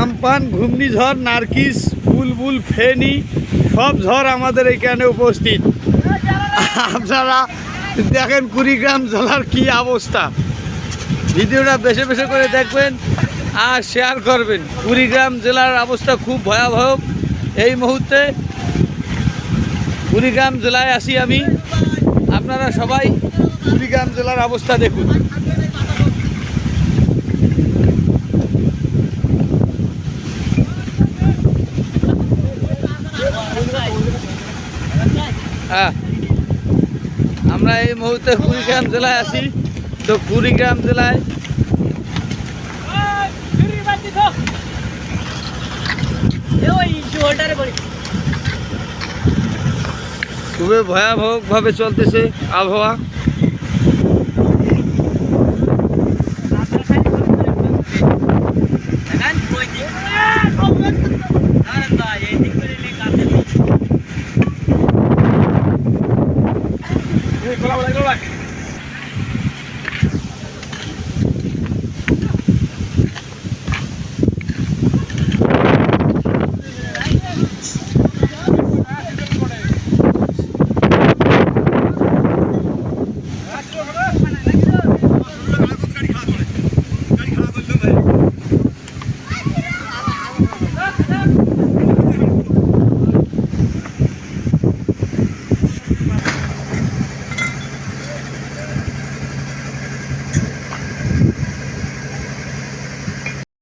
আমপান, ঘূর্ণিঝড়, নার্গিস, বুলবুল, ফেনী সব ঝড় আমাদের এইখানে উপস্থিত। আপনারা দেখেন কুড়িগ্রাম জেলার কি অবস্থা। ভিডিওটা বেশি বেশি করে দেখবেন আর শেয়ার করবেন। কুড়িগ্রাম জেলার অবস্থা খুব ভয়াবহ। এই মুহূর্তে কুড়িগ্রাম জেলায় আছি আমি। আপনারা সবাই কুড়িগ্রাম জেলার অবস্থা দেখুন। হ্যাঁ, আমরা এই মুহূর্তে কুড়িগ্রাম জেলায় আছি। তো কুড়িগ্রাম জেলায় খুবই ভয়াবহভাবে চলতেছে আবহাওয়া।